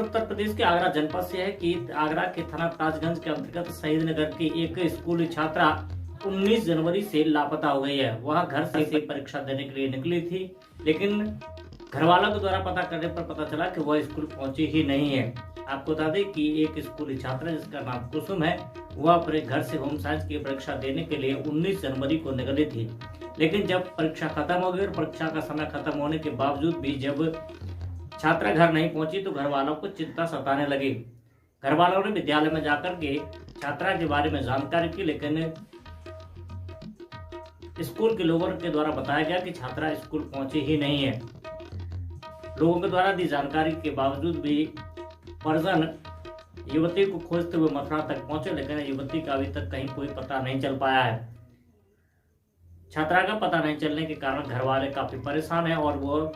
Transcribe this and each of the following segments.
उत्तर प्रदेश के आगरा जनपद से है कि आगरा के थाना ताजगंज के अंतर्गत शहीद नगर की एक स्कूली छात्रा 19 जनवरी से लापता हो गई है। वह घर से परीक्षा देने के लिए निकली थी, लेकिन घर वालों के द्वारा पता करने पर पता चला कि वह स्कूल पहुंची ही नहीं है। आपको बता दें कि एक स्कूली छात्रा जिसका नाम कुसुम है, वह अपने घर से होम साइंस की परीक्षा देने के लिए 19 जनवरी को निकली थी, लेकिन जब परीक्षा खत्म हो गई और परीक्षा का समय खत्म होने के बावजूद भी जब छात्रा घर नहीं पहुंची तो घर वालों को चिंता सताने लगी। घर वालों ने विद्यालय में जाकर के छात्रा के बारे में जानकारी की, लेकिन स्कूल के लोगों के द्वारा बताया गया कि छात्रा स्कूल पहुंची ही नहीं है। लोगों के द्वारा दी जानकारी के बावजूद भी परिजन युवती को खोजते हुए मथुरा तक पहुंचे, लेकिन युवती का अभी तक कहीं कोई पता नहीं चल पाया है। छात्रा का पता नहीं चलने के कारण घर वाले काफी परेशान हैं और वो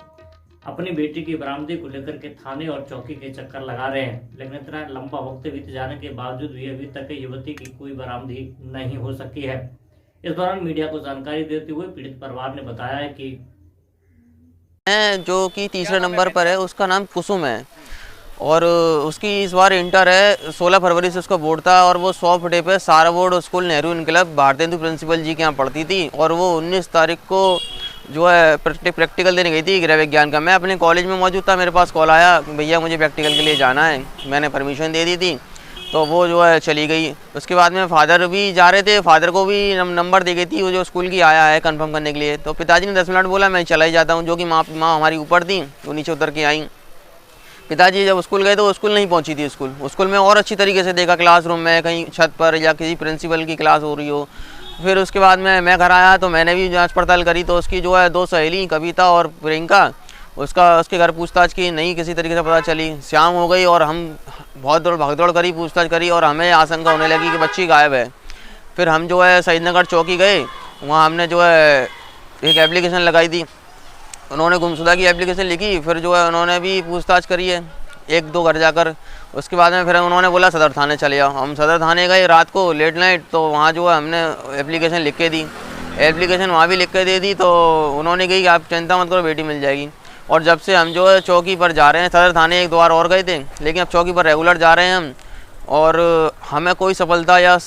अपनी बेटी की बरामदगी को लेकर के थाने और चौकी के चक्कर लगा रहे हैं, लेकिन इतना लंबा वक्त बीत जाने के बावजूद भी अभी तक युवती की कोई बरामदगी नहीं हो सकी है। इस दौरान मीडिया को जानकारी देते हुए पीड़ित परिवार ने बताया है कि जो कि तीसरे नंबर पर है, उसका नाम कुसुम है और उसकी इस बार इंटर है। 16 फरवरी से उसका बोर्ड था और वो 100 फुटे पे सारा बोर्ड स्कूल नेहरू इनकलाब भारतेंदु प्रिंसिपल जी के यहाँ पढ़ती थी और वो 19 तारीख को जो है प्रैक्टिकल देने गई थी गृह विज्ञान का। मैं अपने कॉलेज में मौजूद था, मेरे पास कॉल आया भैया मुझे प्रैक्टिकल के लिए जाना है। मैंने परमिशन दे दी थी तो वो जो है चली गई। उसके बाद में फादर भी जा रहे थे, फादर को भी नंबर दे गई थी वो जो स्कूल की आया है कंफर्म करने के लिए। तो पिताजी ने 10 मिनट बोला मैं चला ही जाता हूँ, जो कि माँ हमारी ऊपर थी, वो नीचे उतर के आई। पिताजी जब स्कूल गए तो वो स्कूल नहीं पहुंची थी। स्कूल में और अच्छी तरीके से देखा, क्लासरूम में कहीं छत पर या किसी प्रिंसिपल की क्लास हो रही हो। फिर उसके बाद में मैं घर आया तो मैंने भी जांच पड़ताल करी तो उसकी जो है 2 सहेली कविता और प्रियंका, उसके घर पूछताछ की, नहीं किसी तरीके से पता चली। शाम हो गई और हम बहुत भागदौड़ करी, पूछताछ करी और हमें आशंका होने लगी कि बच्ची गायब है। फिर हम जो है शहीद नगर चौकी गए, वहाँ हमने जो है एक एप्लीकेशन लगाई थी, उन्होंने गुमशुदा की एप्लीकेशन लिखी। फिर जो है उन्होंने भी पूछताछ करी है 1-2 घर जाकर। उसके बाद में फिर उन्होंने बोला सदर थाने चले जाओ। हम सदर थाने गए रात को लेट नाइट, तो वहाँ जो है हमने एप्लीकेशन लिख के दी। एप्लीकेशन वहाँ भी लिख के दे दी तो उन्होंने कही कि आप चिंता मत करो बेटी मिल जाएगी। और जब से हम जो है चौकी पर जा रहे हैं, सदर थाने 1-2 बार और गए थे, लेकिन अब चौकी पर रेगुलर जा रहे हैं हम और हमें कोई सफलता या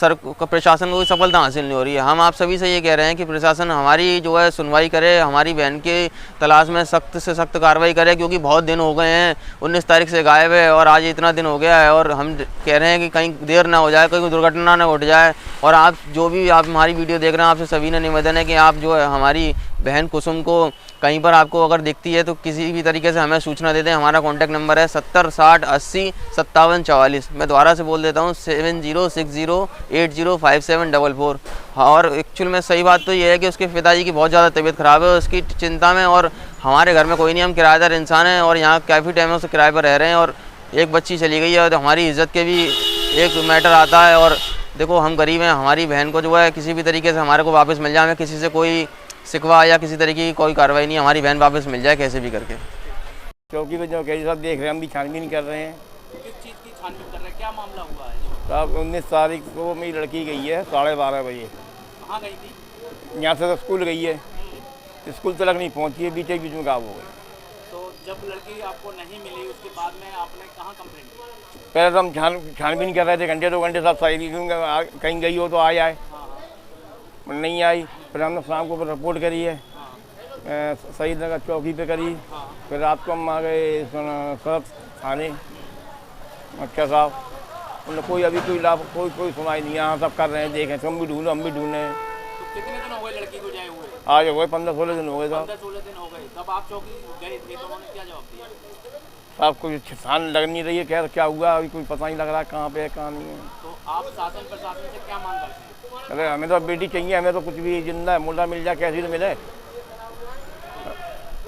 प्रशासन को कोई सफलता हासिल नहीं हो रही है। हम आप सभी से ये कह रहे हैं कि प्रशासन हमारी जो है सुनवाई करे, हमारी बहन के तलाश में सख्त से सख्त कार्रवाई करे, क्योंकि बहुत दिन हो गए हैं, 19 तारीख से गायब है और आज इतना दिन हो गया है और हम कह रहे हैं कि कहीं देर ना हो जाए, कोई दुर्घटना ना उठ जाए। और आप जो भी आप हमारी वीडियो देख रहे हैं, आपसे सभी ने निवेदन है कि आप जो है हमारी बहन कुसुम को कहीं पर आपको अगर दिखती है तो किसी भी तरीके से हमें सूचना दे दें। हमारा कॉन्टैक्ट नंबर है 70 60 80 57 44। मैं दोबारा से बोल देता हूँ 7060805744। और एक्चुअल में सही बात तो ये है कि उसके पिताजी की बहुत ज़्यादा तबीयत ख़राब है, उसकी चिंता में, और हमारे घर में कोई नहीं, हम किराएदार इंसान हैं और यहाँ काफ़ी टाइमों से किराए पर रह रहे हैं और एक बच्ची चली गई है और हमारी इज़्ज़त के भी एक मैटर आता है। और देखो हम गरीब हैं, हमारी बहन को जो है किसी भी तरीके से हमारे को वापस मिल जाए, हमें किसी से कोई शिकवा या किसी तरीके की कोई कार्रवाई नहीं, हमारी बहन वापस मिल जाए कैसे भी करके। चौकी पे जो कैदी साहब देख रहे हैं, हम भी छानबीन कर रहे हैं। किस चीज़ की छानबीन कर रहे हैं, क्या मामला हुआ है? साहब 19 तारीख को मेरी लड़की गई है 12:30 बजे। कहाँ गई थी? यहाँ से तो स्कूल गई है, स्कूल तक नहीं पहुँची है, बीच में गायब हो गई। तो जब लड़की आपको नहीं मिली उसके बाद में आपने कहाँ कंप्लेंट की? पहले तो हम छानबीन कर रहे थे, घंटे 2 घंटे, साहब सही कहीं गई हो तो आ जाए, नहीं आई। फिर हमने शाम को रिपोर्ट करी है, शहीद नगर चौकी पे करी। फिर रात को हम आ गए सदर थाने अच्छा साहब, उन्होंने कोई अभी कोई सुनाई नहीं। यहाँ सब कर रहे हैं, देखें हम भी ढूंढ रहे हैं। तो कितने दिन हो गए लड़की को जाए हुए? आज हो गए 15-16 दिन हो गए साहब। 15-16 दिन हो गए। तब आप चौकी गए थे तो उन्होंने क्या जवाब दिया? साहब कोई छान लग नहीं रही है, क्या हुआ अभी कोई पता नहीं लग रहा कहाँ पे है कहाँ नहीं है। तो आप शासन प्रशासन से क्या मांग करते हैं? अरे हमें तो बेटी चाहिए, हमें तो कुछ भी जिंदा है मुर्दा मिल जाए कैसी तो मिले।